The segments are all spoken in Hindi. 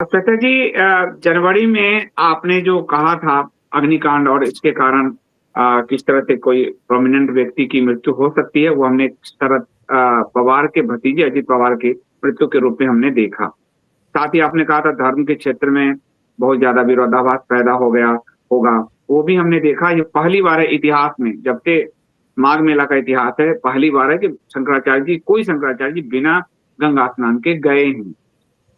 श्वेता जी, जनवरी में आपने जो कहा था अग्निकांड और इसके कारण किस तरह से कोई प्रोमिनेंट व्यक्ति की मृत्यु हो सकती है, वो हमने शरद पवार के भतीजे अजित पवार की मृत्यु के रूप में हमने देखा। साथ ही आपने कहा था धर्म के क्षेत्र में बहुत ज्यादा विरोधाभास पैदा हो गया होगा, वो भी हमने देखा। ये पहली बार है इतिहास में, जब से माघ मेला का इतिहास है, पहली बार है कि कोई शंकराचार्य जी बिना गंगा स्नान के गए हैं।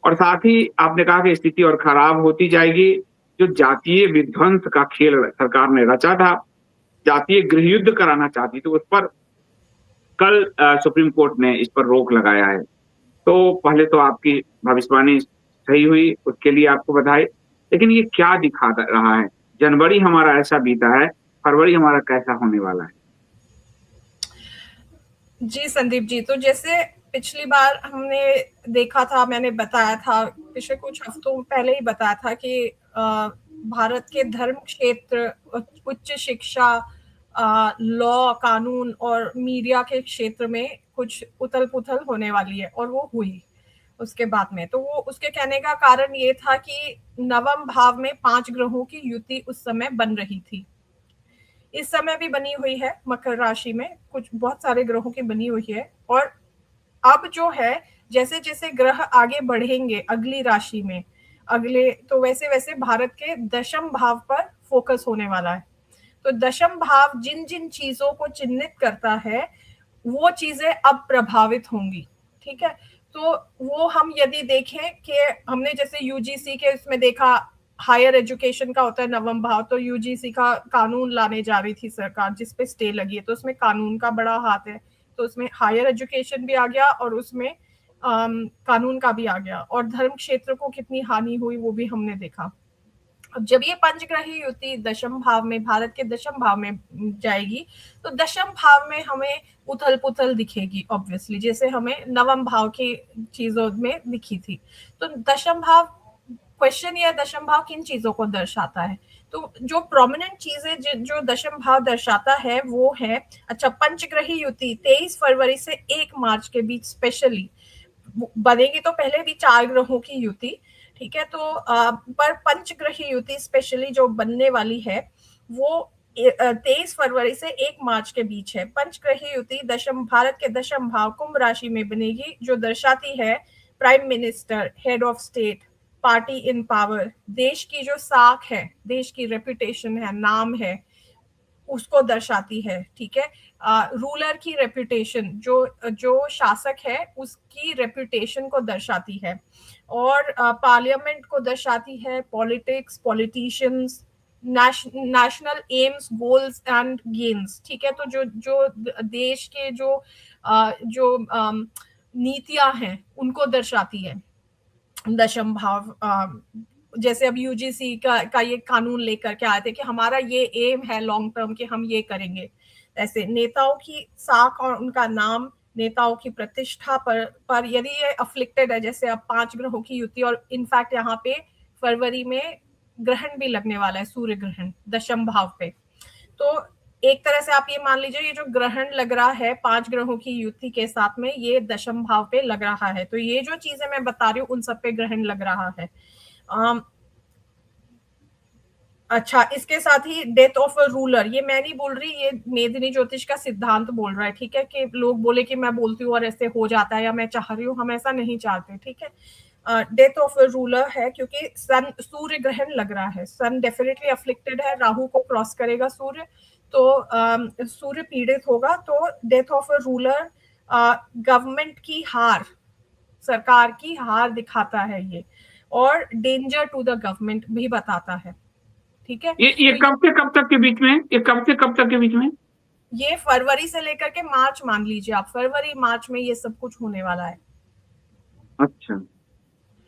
और साथ ही आपने कहा कि स्थिति और खराब होती जाएगी। जो जातीय विध्वंस का खेल सरकार ने रचा था, जातीय गृहयुद्ध कराना चाहती थी, उस पर कल सुप्रीम कोर्ट ने इस पर रोक लगाया है। तो पहले तो आपकी भविष्यवाणी सही हुई, उसके लिए आपको बधाई। लेकिन ये क्या दिखा रहा है? जनवरी हमारा ऐसा बीता है, फरवरी हमारा कैसा होने वाला है? जी संदीप जी, तो जैसे पिछली बार हमने देखा था, मैंने बताया था पिछले कुछ हफ्तों पहले ही बताया था कि भारत के धर्म क्षेत्र, उच्च शिक्षा, लॉ, कानून और मीडिया के क्षेत्र में कुछ उथल पुथल होने वाली है, और वो हुई उसके बाद में। तो वो उसके कहने का कारण ये था कि नवम भाव में 5 ग्रहों की युति उस समय बन रही थी। इस समय भी बनी हुई है, मकर राशि में कुछ बहुत सारे ग्रहों की बनी हुई है। और अब जो है, जैसे जैसे ग्रह आगे बढ़ेंगे अगली राशि में, अगले तो वैसे वैसे भारत के दशम भाव पर फोकस होने वाला है। तो दशम भाव जिन जिन चीजों को चिन्हित करता है, वो चीजें अब प्रभावित होंगी। ठीक है, तो वो हम यदि देखें कि हमने जैसे यूजीसी के इसमें देखा, हायर एजुकेशन का होता है नवम भाव, तो यूजीसी का कानून लाने जा रही थी सरकार जिसपे स्टे लगी है, तो उसमें कानून का बड़ा हाथ है। तो उसमें हायर एजुकेशन भी आ गया और उसमें कानून का भी आ गया, और धर्म क्षेत्र को कितनी हानि हुई वो भी हमने देखा। अब जब ये पंचग्रही युति दशम भाव में, भारत के दशम भाव में जाएगी, तो दशम भाव में हमें उथल पुथल दिखेगी ऑब्वियसली, जैसे हमें नवम भाव की चीजों में दिखी थी। तो दशम भाव, क्वेश्चन ये, दशम भाव किन चीजों को दर्शाता है? तो जो प्रोमिनेंट चीजें जो दशम भाव दर्शाता है वो है, अच्छा, पंचग्रही युति 23 फरवरी से 1 मार्च के बीच स्पेशली बनेगी। तो पहले भी 4 ग्रहों की युति, ठीक है, तो पर पंचग्रही युति स्पेशली जो बनने वाली है वो 23 फरवरी से 1 मार्च के बीच है। पंचग्रही युति दशम, भारत के दशम भाव कुंभ राशि में बनेगी, जो दर्शाती है prime minister, head of state, party in power, देश की जो साख है, देश की रेपुटेशन है, नाम है, उसको दर्शाती है। ठीक है, रूलर की रेपुटेशन, जो जो शासक है उसकी रेपुटेशन को दर्शाती है। और पार्लियामेंट को दर्शाती है, politics, politicians, national AIIMS, goals and gains. ठीक है, तो जो जो देश के जो नीतियां हैं उनको दर्शाती है दशम भाव। जैसे अब यूजीसी का ये कानून लेकर के आए थे कि हमारा ये एम है लॉन्ग टर्म कि हम ये करेंगे। ऐसे नेताओं की साख और उनका नाम, नेताओं की प्रतिष्ठा पर यदि ये अफ्लिक्टेड है, जैसे अब 5 ग्रहों की युति, और इनफैक्ट यहाँ पे फरवरी में ग्रहण भी लगने वाला है, सूर्य ग्रहण दशम भाव पे। तो एक तरह से आप ये मान लीजिए, ये जो ग्रहण लग रहा है 5 ग्रहों की युति के साथ में, ये दशम भाव पे लग रहा है। तो ये जो चीजें मैं बता रही हूँ उन सब पे ग्रहण लग रहा है। अच्छा, इसके साथ ही डेथ ऑफ अ रूलर, ये मैं नहीं बोल रही, ये मेदिनी ज्योतिष का सिद्धांत बोल रहा है। ठीक है, कि लोग बोले कि मैं बोलती हूँ और ऐसे हो जाता है, या मैं चाह रही हूँ, हम ऐसा नहीं चाहते। ठीक है, डेथ ऑफ अ रूलर है क्योंकि सन, सूर्य ग्रहण लग रहा है, सन डेफिनेटली अफ्लिक्टेड है, राहु को क्रॉस करेगा सूर्य, तो सूर्य पीड़ित होगा। तो death of a ruler government की हार, सरकार की हार दिखाता है ये, और डेंजर टू द गवर्नमेंट भी बताता है। ठीक है, ये तो कब से कब तक के बीच में? ये कब से कब तक के बीच में? ये फरवरी से लेकर के मार्च मान लीजिए आप, फरवरी मार्च में ये सब कुछ होने वाला अच्छा,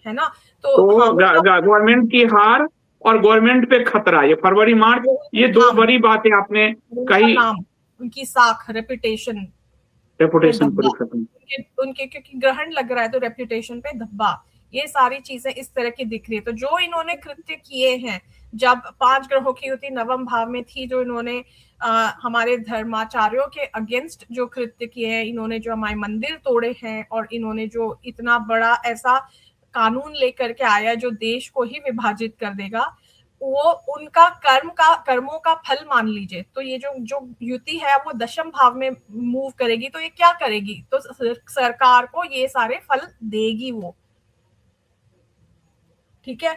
है ना। तो तो हाँ, मतलब गवर्नमेंट की हार और गवर्नमेंट पे खतरा, ये फरवरी मार्च, वो ये उनका दो नाम, बड़ी बातें आपने उनका कही। नाम, उनकी साख, रेपुटेशन पे रेपुटेशन धब्बा, पूरी खत्म। उनके क्योंकि ग्रहण लग रहा है तो रेपुटेशन पे धब्बा, ये सारी चीजें इस तरह की दिख रही है। तो जो इन्होंने कृत्य किए हैं, जब 5 ग्रहों की युति नवम भाव में थी, जो इन्होंने हमारे धर्माचार्यों के अगेंस्ट जो कृत्य किए हैं, इन्होंने जो हमारे मंदिर तोड़े हैं, और इन्होंने जो इतना बड़ा ऐसा कानून लेकर के आया जो देश को ही विभाजित कर देगा, वो उनका कर्मों का फल मान लीजिए। तो ये जो जो युति है वो दशम भाव में मूव करेगी, तो ये क्या करेगी? तो सरकार को ये सारे फल देगी वो। ठीक है।